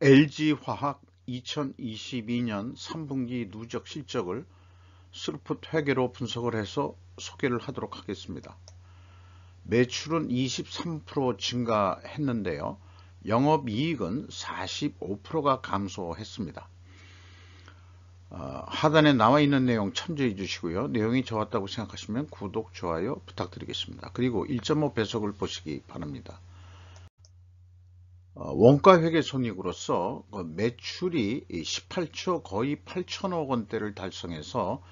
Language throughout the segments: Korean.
LG화학 2022년 3분기 누적 실적을 스루풋 회계로 분석을 해서 소개를 하도록 하겠습니다. 매출은 23% 증가했는데요. 영업이익은 45%가 감소했습니다. 하단에 나와 있는 내용 참조해 주시고요. 내용이 좋았다고 생각하시면 구독, 좋아요 부탁드리겠습니다. 그리고 1.5배속을 보시기 바랍니다. 원가회계 손익으로서 매출이 18조 거의 8천억 원대를 달성해서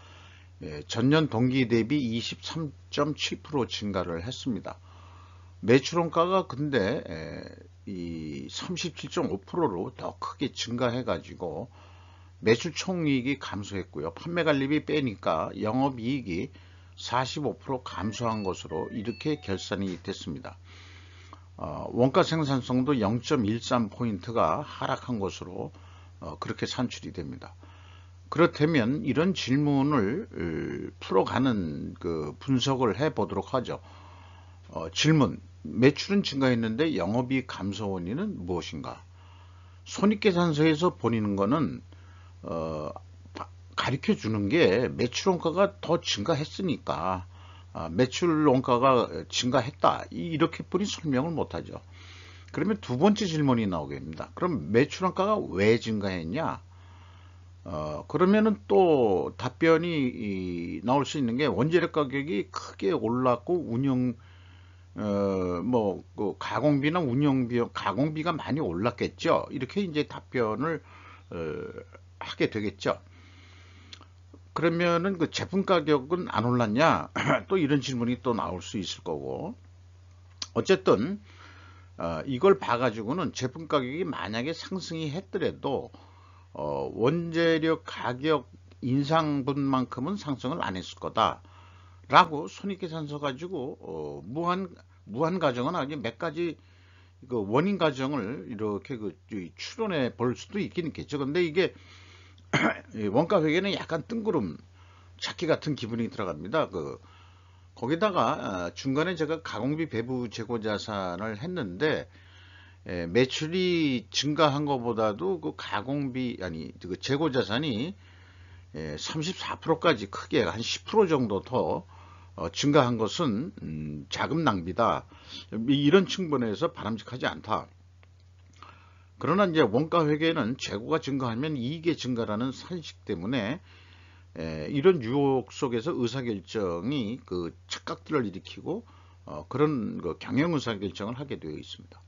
전년 동기 대비 23.7% 증가를 했습니다. 매출원가가 근데 이 37.5%로 더 크게 증가해 가지고 매출 총이익이 감소했고요. 판매관리비 빼니까 영업이익이 45% 감소한 것으로 이렇게 결산이 됐습니다. 원가 생산성도 0.13포인트가 하락한 것으로 그렇게 산출이 됩니다. 그렇다면 이런 질문을 풀어가는 그 분석을 해 보도록 하죠. 질문: 매출은 증가했는데 영업이익 감소 원인은 무엇인가? 손익계산서에서 보이는 거는 가르쳐 주는 게 매출 원가가 더 증가했으니까 매출 원가가 증가했다 이렇게 뿐이 설명을 못하죠. 그러면 두 번째 질문이 나오게 됩니다. 그럼 매출 원가가 왜 증가했냐? 그러면은 또 답변이 나올 수 있는 게 원재료 가격이 크게 올랐고 그 가공비나 운영비, 가공비가 많이 올랐겠죠. 이렇게 이제 답변을 하게 되겠죠. 그러면은 그 제품 가격은 안 올랐냐? 또 이런 질문이 또 나올 수 있을 거고. 어쨌든 이걸 봐가지고는 제품 가격이 만약에 상승이 했더라도 원재료 가격 인상분만큼은 상승을 안 했을 거다 라고 손익계산서 가지고 무한 가정은 아니고 몇 가지 그 원인 가정을 이렇게 그 추론해 볼 수도 있긴 있겠죠. 근데 이게 원가 회계는 약간 뜬구름 찾기 같은 기분이 들어갑니다. 거기다가 중간에 제가 가공비 배부 재고 자산을 했는데 매출이 증가한 것보다도 그 가공비 그 재고 자산이 34%까지 크게 한 10% 정도 더 증가한 것은 자금 낭비다. 이런 측면에서 바람직하지 않다. 그러나 이제 원가 회계는 재고가 증가하면 이익의 증가라는 산식 때문에 이런 유혹 속에서 의사결정이 그 착각들을 일으키고 그런 그 경영 의사결정을 하게 되어 있습니다.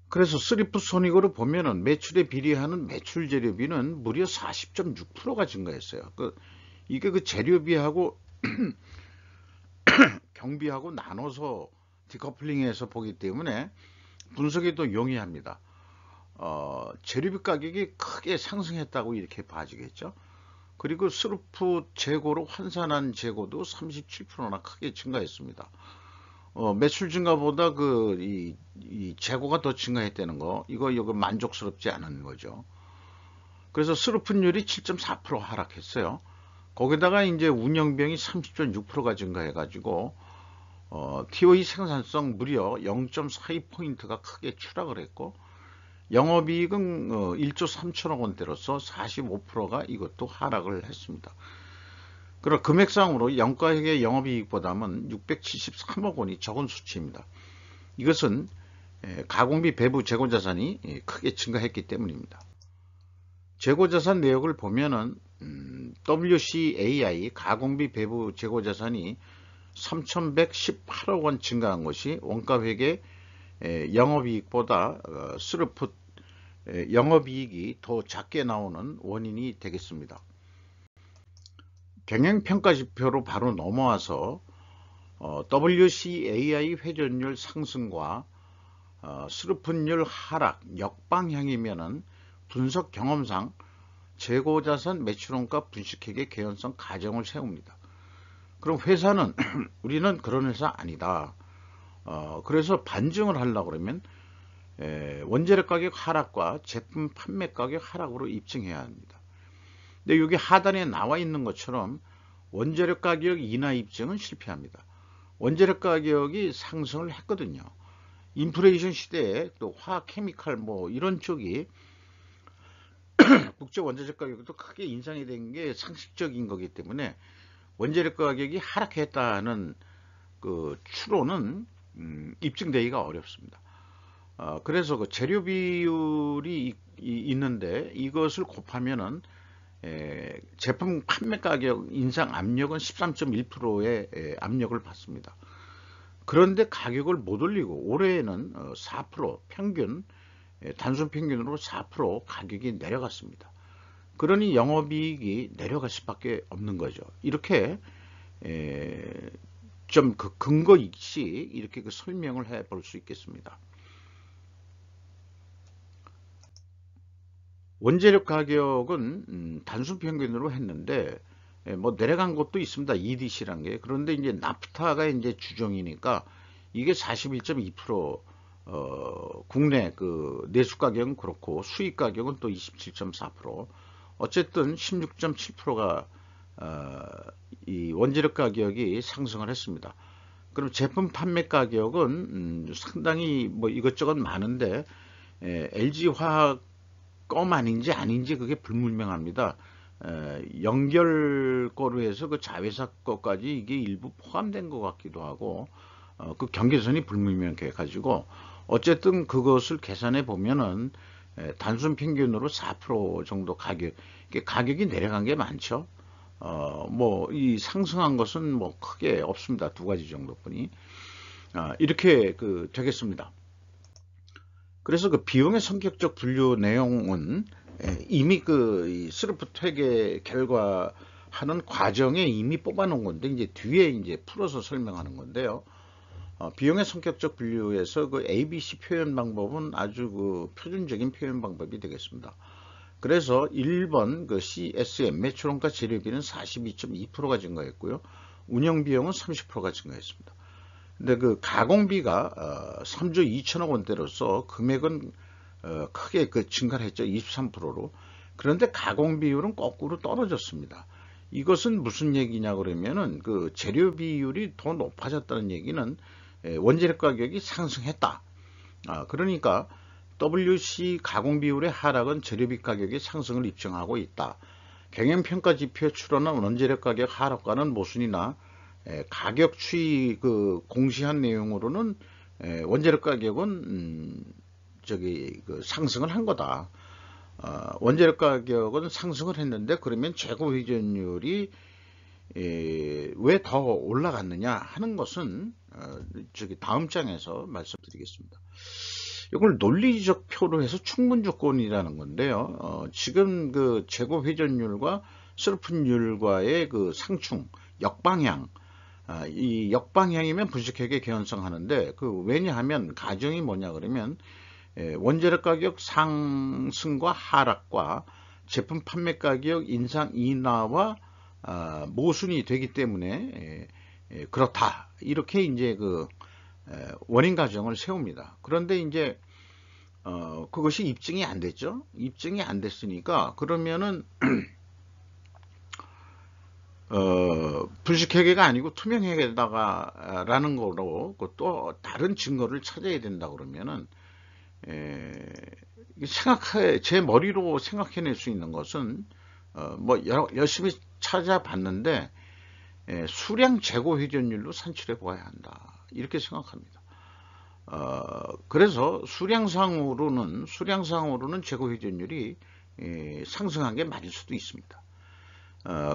그래서 쓰리풋 손익으로 보면은 매출에 비례하는 매출 재료비는 무려 40.6%가 증가했어요. 이게 그 재료비하고 경비하고 나눠서 디커플링해서 보기 때문에 분석에도 용이합니다. 재료비 가격이 크게 상승했다고 이렇게 봐지겠죠. 그리고 스루풋 재고로 환산한 재고도 37%나 크게 증가했습니다. 매출 증가보다 이 재고가 더 증가했다는 거, 이거 만족스럽지 않은 거죠. 그래서 스루풋율이 7.4% 하락했어요. 거기다가 이제 운영비용이 30.6%가 증가해가지고 TOE 생산성 무려 0.42포인트가 크게 추락을 했고, 영업이익은 1조 3천억 원대로서 45%가 이것도 하락을 했습니다. 그리고 금액상으로 영가회계 영업이익보다는 673억 원이 적은 수치입니다. 이것은 가공비 배부 재고자산이 크게 증가했기 때문입니다. 재고자산 내역을 보면은 WCAI 가공비 배부 재고자산이 3,118억 원 증가한 것이 원가회계 영업이익보다 스루풋 영업이익이 더 작게 나오는 원인이 되겠습니다. 경영평가지표로 바로 넘어와서 WCAI 회전율 상승과 스루풋율 하락 역방향이면은 분석 경험상 재고자산 매출원가 분식회계 개연성 가정을 세웁니다. 그럼 회사는 우리는 그런 회사 아니다. 그래서 반증을 하려고 그러면 원재료 가격 하락과 제품 판매 가격 하락으로 입증해야 합니다. 근데 여기 하단에 나와 있는 것처럼 원재료 가격 인하 입증은 실패합니다. 원재료 가격이 상승을 했거든요. 인플레이션 시대에 또 화학 케미칼 뭐 이런 쪽이 국제 원자재 가격도 크게 인상이 된 게 상식적인 거기 때문에 원자력 가격이 하락했다는 그 추론은 입증되기가 어렵습니다. 그래서 그 재료 비율이 있는데 이것을 곱하면은 제품 판매 가격 인상 압력은 13.1%의 압력을 받습니다. 그런데 가격을 못 올리고 올해에는 4% 평균, 단순 평균으로 4% 가격이 내려갔습니다. 그러니 영업이익이 내려갈 수밖에 없는 거죠. 이렇게 좀 그 근거 있이 이렇게 그 설명을 해 볼 수 있겠습니다. 원재료 가격은 단순 평균으로 했는데 뭐 내려간 것도 있습니다. EDC란 게. 그런데 이제 나프타가 이제 주종이니까 이게 41.2%, 국내 그 내수 가격은 그렇고 수입 가격은 또 27.4%. 어쨌든 16.7%가 이 원재료 가격이 상승을 했습니다. 그럼 제품 판매 가격은 상당히 뭐 이것저것 많은데 LG화학 껌 아닌지 그게 불분명합니다. 연결거로 해서 그 자회사 거까지 이게 일부 포함된 것 같기도 하고 그 경계선이 불분명해 가지고 어쨌든 그것을 계산해 보면은 단순 평균으로 4% 정도 가격이 내려간 게 많죠. 뭐 이 상승한 것은 뭐 크게 없습니다. 두 가지 정도뿐이. 이렇게 그 되겠습니다. 그래서 그 비용의 성격적 분류 내용은 이미 그 스르프 퇴계 결과하는 과정에 이미 뽑아놓은 건데 이제 뒤에 이제 풀어서 설명하는 건데요. 비용의 성격적 분류에서 그 ABC 표현 방법은 아주 그 표준적인 표현 방법이 되겠습니다. 그래서 1번 그 CSM 매출원가 재료비는 42.2%가 증가했고요. 운영비용은 30%가 증가했습니다. 근데 그 가공비가 3조 2천억 원대로서 금액은 크게 그 증가를 했죠. 23%로. 그런데 가공 비율은 거꾸로 떨어졌습니다. 이것은 무슨 얘기냐 그러면은 그 재료 비율이 더 높아졌다는 얘기는 원재료 가격이 상승했다. 그러니까 WC 가공 비율의 하락은 재료비 가격의 상승을 입증하고 있다. 경영평가 지표 출원한 원재료 가격 하락과는 모순이나 가격 추이 그 공시한 내용으로는 원재료 가격은 저기 그 상승을 한 거다. 원재료 가격은 상승을 했는데 그러면 재고 회전율이 왜 더 올라갔느냐 하는 것은 저기 다음 장에서 말씀드리겠습니다. 이걸 논리적 표로 해서 충분 조건이라는 건데요. 지금 그 재고 회전율과 슬픈율과의 그 상충, 역방향, 이 역방향이면 분식회계 개연성하는데 그 왜냐하면 가정이 뭐냐 그러면 원재료 가격 상승과 하락과 제품 판매 가격 인상 인하와 모순이 되기 때문에 그렇다 이렇게 이제 그 원인 가정을 세웁니다. 그런데 이제 그것이 입증이 안 됐죠. 입증이 안 됐으니까 그러면은 불식회계가 아니고 투명회계다가 라는 거로 또 다른 증거를 찾아야 된다 그러면은 제 머리로 생각해낼 수 있는 것은 뭐 열심히 찾아봤는데 수량 재고 회전율로 산출해 보아야 한다 이렇게 생각합니다. 그래서 수량상으로는 재고 회전율이 상승한 게 맞을 수도 있습니다.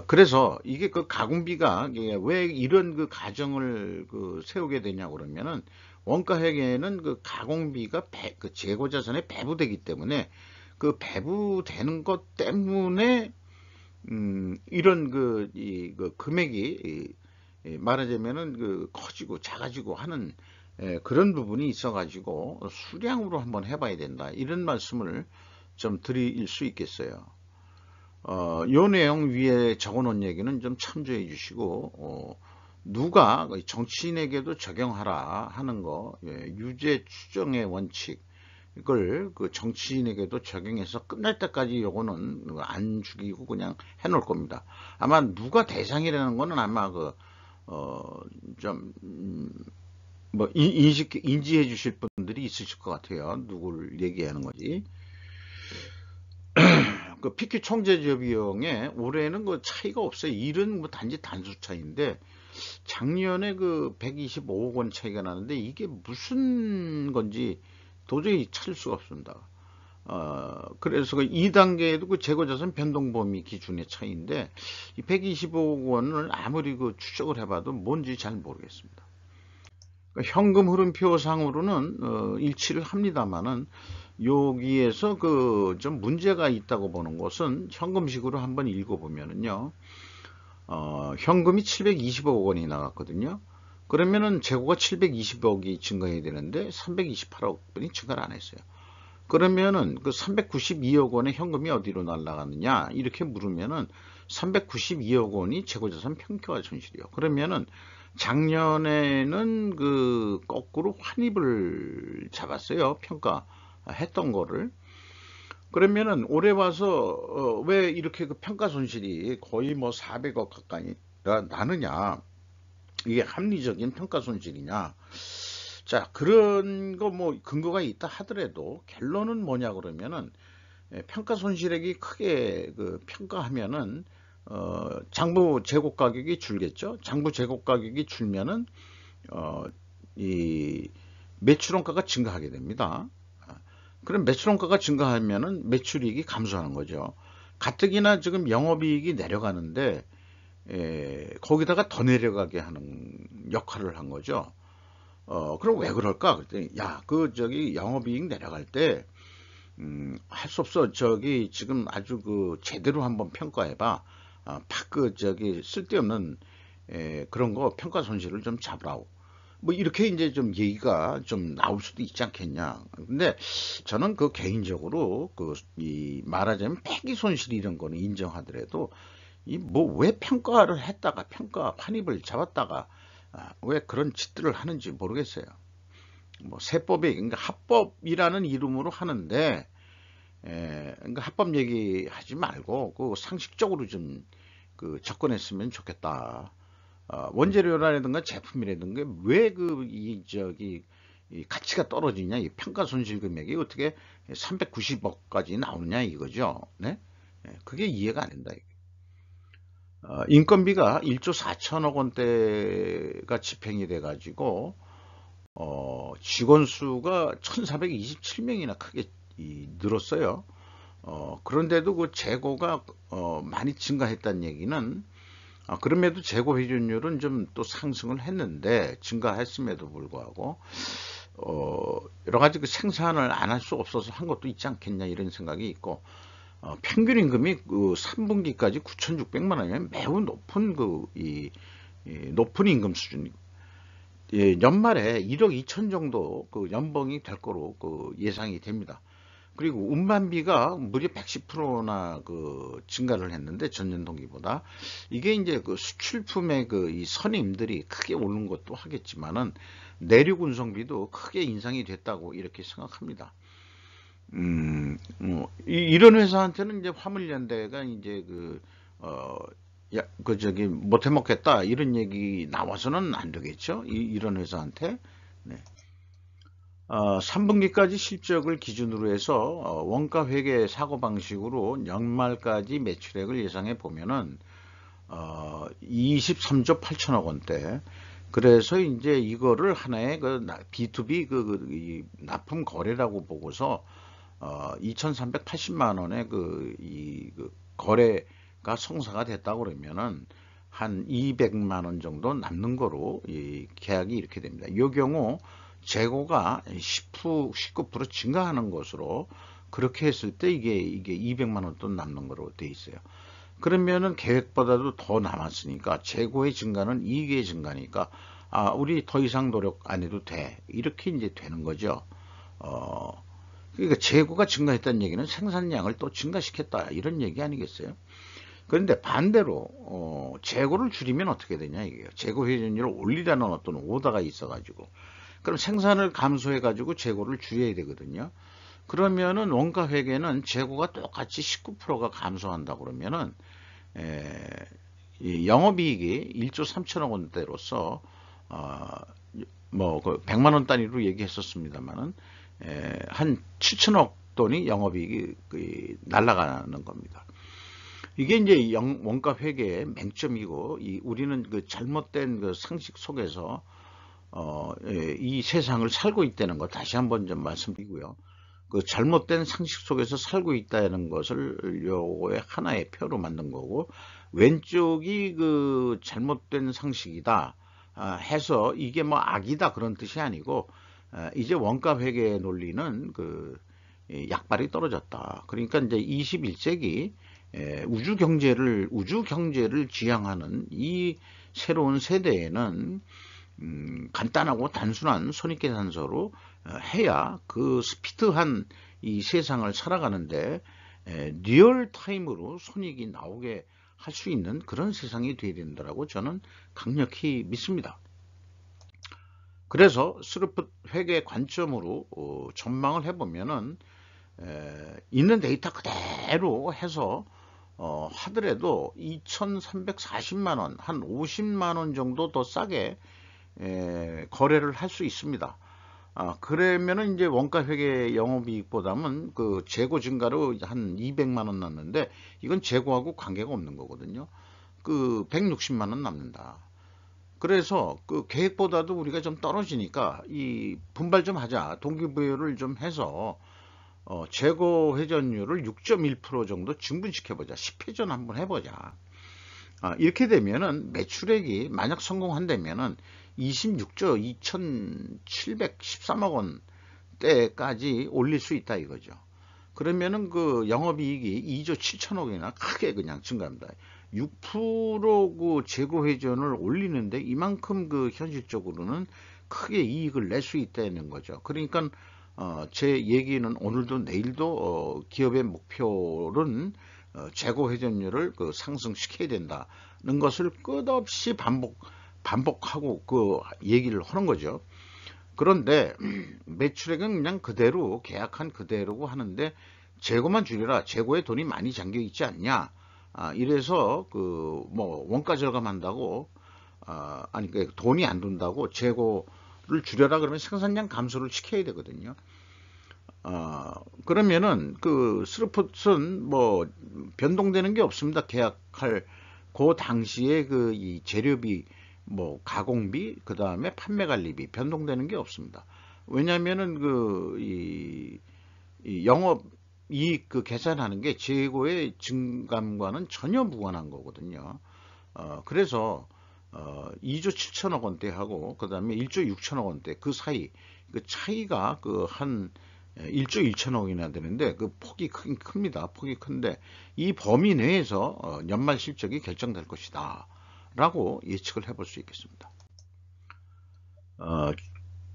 그래서 이게 그 가공비가 왜 이런 그 가정을 그 세우게 되냐 그러면은 원가회계는 그 가공비가 그 재고자산에 배부되기 때문에 그 배부되는 것 때문에 이런 그 금액이 말하자면은 그 커지고 작아지고 하는 그런 부분이 있어 가지고 수량으로 한번 해봐야 된다 이런 말씀을 좀 드릴 수 있겠어요. 요 내용 위에 적어 놓은 얘기는 좀 참조해 주시고 누가 정치인에게도 적용하라 하는 거 유죄 추정의 원칙 이걸 그 정치인에게도 적용해서 끝날 때까지 요거는 안 죽이고 그냥 해 놓을 겁니다. 아마 누가 대상이라는 거는 아마 좀 뭐 인지해 주실 분들이 있으실 것 같아요. 누구를 얘기하는 거지. 그 PQ 총재제 비용에 올해는 그 차이가 없어요. 일은 뭐 단지 단수 차이인데 작년에 그 125억 원 차이가 나는데 이게 무슨 건지 도저히 찾을 수가 없습니다. 그래서 그 2단계에도 그 재고자산 변동범위 기준의 차이인데 이 125억 원을 아무리 그 추적을 해봐도 뭔지 잘 모르겠습니다. 그러니까 현금 흐름표상으로는 일치를 합니다만은 여기에서 그 좀 문제가 있다고 보는 것은 현금식으로 한번 읽어보면은요. 현금이 720억 원이 나갔거든요. 그러면은 재고가 720억이 증가해야 되는데 328억 원이 증가를 안 했어요. 그러면은 그 392억 원의 현금이 어디로 날아갔느냐 이렇게 물으면은 392억 원이 재고자산 평가 손실이요. 그러면은 작년에는 그 거꾸로 환입을 잡았어요. 평가했던 거를. 그러면은 올해 와서 왜 이렇게 그 평가 손실이 거의 뭐 400억 가까이 나느냐? 이게 합리적인 평가 손실이냐? 자, 그런 거 뭐 근거가 있다 하더라도 결론은 뭐냐 그러면은 평가 손실액이 크게 그 평가하면은 장부 재고 가격이 줄겠죠. 장부 재고 가격이 줄면은 이 매출원가가 증가하게 됩니다. 그럼 매출원가가 증가하면은 매출이익이 감소하는 거죠. 가뜩이나 지금 영업이익이 내려가는데 거기다가 더 내려가게 하는 역할을 한 거죠. 그럼 왜 그럴까? 그랬더니 야, 그 저기 영업이익 내려갈 때 할 수 없어. 저기 지금 아주 그 제대로 한번 평가해봐. 그 저기 쓸데없는 그런 거 평가 손실을 좀 잡으라고. 뭐 이렇게 이제 좀 얘기가 좀 나올 수도 있지 않겠냐. 근데 저는 그 개인적으로 그 이 말하자면 폐기 손실 이런 거는 인정하더라도 이 뭐 왜 평가를 했다가 평가 환입을 잡았다가 왜 그런 짓들을 하는지 모르겠어요. 뭐 세법이 그러니까 합법이라는 이름으로 하는데 그러니까 합법 얘기하지 말고 그 상식적으로 좀 그 접근했으면 좋겠다. 원재료라든가 제품이라든가 왜 그 이 저기 이 가치가 떨어지냐, 이 평가 손실 금액이 어떻게 390억까지 나오느냐 이거죠. 네? 그게 이해가 안 된다. 인건비가 1조 4천억 원대가 집행이 돼가지고 직원 수가 1,427명이나 크게 늘었어요. 그런데도 그 재고가 많이 증가했다는 얘기는 그럼에도 재고 회전율은 좀 또 상승을 했는데 증가했음에도 불구하고 여러 가지 그 생산을 안 할 수 없어서 한 것도 있지 않겠냐 이런 생각이 있고 평균 임금이 그 3분기까지 9,600만 원이면 매우 높은 높은 임금 수준. 연말에 1억 2천 정도 그 연봉이 될 거로 그 예상이 됩니다. 그리고 운반비가 무려 110%나 그 증가를 했는데 전년 동기보다 이게 이제 그 수출품의 그 이 선임들이 크게 오른 것도 하겠지만은 내륙 운송비도 크게 인상이 됐다고 이렇게 생각합니다. 이런 회사한테는 이제 화물연대가 이제 그 저기 못해 먹겠다 이런 얘기 나와서는 안 되겠죠. 이런 회사한테. 네. 3분기까지 실적을 기준으로 해서 원가 회계 사고방식으로 연말까지 매출액을 예상해 보면은 23조 8천억 원대. 그래서 이제 이거를 하나의 그 B2B 이 납품 거래라고 보고서 2,380만 원의 그 거래가 성사가 됐다고 그러면은 한 200만 원 정도 남는 거로 이 계약이 이렇게 됩니다. 이 경우 재고가 19% 증가하는 것으로 그렇게 했을 때 이게 200만 원 돈 남는 거로 돼 있어요. 그러면은 계획보다도 더 남았으니까 재고의 증가는 이익의 증가니까 우리 더 이상 노력 안 해도 돼. 이렇게 이제 되는 거죠. 그러니까 재고가 증가했다는 얘기는 생산량을 또 증가시켰다 이런 얘기 아니겠어요? 그런데 반대로 재고를 줄이면 어떻게 되냐 이게요. 재고 회전율을 올리라는 어떤 오더가 있어가지고 그럼 생산을 감소해가지고 재고를 줄여야 되거든요. 그러면은 원가 회계는 재고가 똑같이 19%가 감소한다 그러면은 이 영업이익이 1조 3천억 원대로서 뭐, 100만 원 단위로 얘기했었습니다만은, 한 7천억 돈이 영업이익이 날아가는 겁니다. 이게 이제 원가 회계의 맹점이고, 우리는 그 잘못된 그 상식 속에서, 이 세상을 살고 있다는 거 다시 한번 좀 말씀드리고요. 그 잘못된 상식 속에서 살고 있다는 것을 요거의 하나의 표로 만든 거고, 왼쪽이 그 잘못된 상식이다 해서 이게 뭐 악이다 그런 뜻이 아니고, 이제 원가 회계 논리는 그 약발이 떨어졌다. 그러니까 이제 21세기 우주 경제를 지향하는 이 새로운 세대에는 간단하고 단순한 손익계산서로 해야 그 스피드한 이 세상을 살아가는데 리얼타임으로 손익이 나오게 할 수 있는 그런 세상이 되어야 된다고 저는 강력히 믿습니다. 그래서 스루풋 회계 관점으로 전망을 해보면은 있는 데이터 그대로 해서 하더라도 2,340만원, 한 50만원 정도 더 싸게 거래를 할 수 있습니다. 그러면은 이제 원가 회계 영업이익보다는 그 재고 증가로 한 200만원 남는데, 이건 재고하고 관계가 없는 거거든요. 그 160만원 남는다. 그래서 그 계획보다도 우리가 좀 떨어지니까 이 분발 좀 하자. 동기부여를 좀 해서 재고 회전율을 6.1% 정도 증분시켜보자. 10회전 한번 해보자. 이렇게 되면은 매출액이 만약 성공한다면은 26조 2,713억 원대까지 올릴 수 있다 이거죠. 그러면은 그 영업이익이 2조 7천억이나 크게 그냥 증가합니다. 6% 그 재고 회전을 올리는데 이만큼 그 현실적으로는 크게 이익을 낼 수 있다는 거죠. 그러니까 제 얘기는 오늘도 내일도 기업의 목표는 재고 회전율을 그 상승시켜야 된다는 것을 끝없이 반복하고 그 얘기를 하는 거죠. 그런데 매출액은 그냥 그대로 계약한 그대로고 하는데 재고만 줄여라. 재고에 돈이 많이 잠겨 있지 않냐. 이래서 그 뭐 원가 절감한다고 아니 그 돈이 안 돈다고 재고를 줄여라 그러면 생산량 감소를 시켜야 되거든요. 그러면은 그 스루풋은 뭐 변동되는 게 없습니다. 계약할 그 당시에 그 이 재료비 뭐 가공비 그 다음에 판매 관리비 변동되는 게 없습니다. 왜냐하면은 이 영업 이익 그 계산하는 게 재고의 증감과는 전혀 무관한 거거든요. 그래서 2조 7천억 원대하고 그 다음에 1조 6천억 원대 그 사이 그 차이가 그 한 1조 1천억이나 되는데 그 폭이 큽니다. 폭이 큰데 이 범위 내에서 연말 실적이 결정될 것이다 라고 예측을 해볼 수 있겠습니다.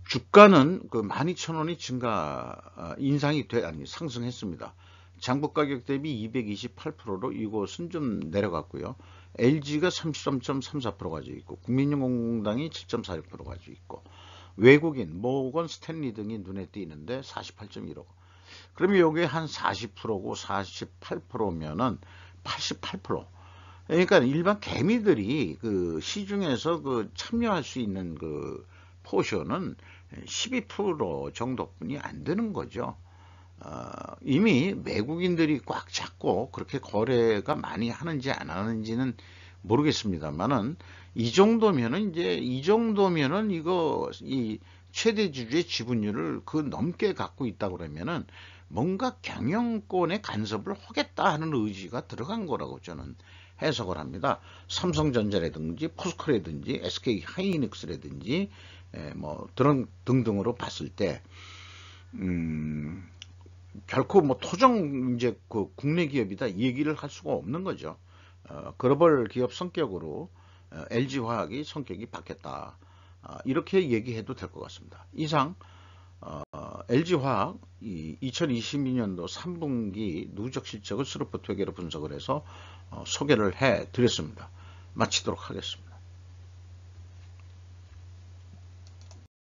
주가는 그 12,000원이 상승했습니다. 장부 가격 대비 228%로 이곳은 좀 내려갔고요. LG가 33.34% 가지고 있고 국민연금공단이 7.46% 가지고 있고 외국인 모건 스탠리 등이 눈에 띄는데 48.15%. 그러면 여기에 한 40%고 48%면은 88%. 그러니까 일반 개미들이 그 시중에서 그 참여할 수 있는 그 포션은 12% 정도뿐이 안 되는 거죠. 이미 외국인들이 꽉 잡고 그렇게 거래가 많이 하는지 안 하는지는 모르겠습니다만은 이 정도면은 이거 이 최대 주주의 지분율을 그 넘게 갖고 있다 그러면은 뭔가 경영권의 간섭을 하겠다 하는 의지가 들어간 거라고 저는 해석을 합니다. 삼성전자라든지 포스코라든지 SK 하이닉스라든지 뭐 등등으로 봤을 때 결코 뭐 토종 이제 그 국내 기업이다 이 얘기를 할 수가 없는 거죠. 글로벌 기업 성격으로 LG화학이 성격이 바뀌었다. 이렇게 얘기해도 될 것 같습니다. 이상 LG화학 2022년도 3분기 누적 실적을 스루풋 회계로 분석을 해서 소개를 해 드렸습니다. 마치도록 하겠습니다.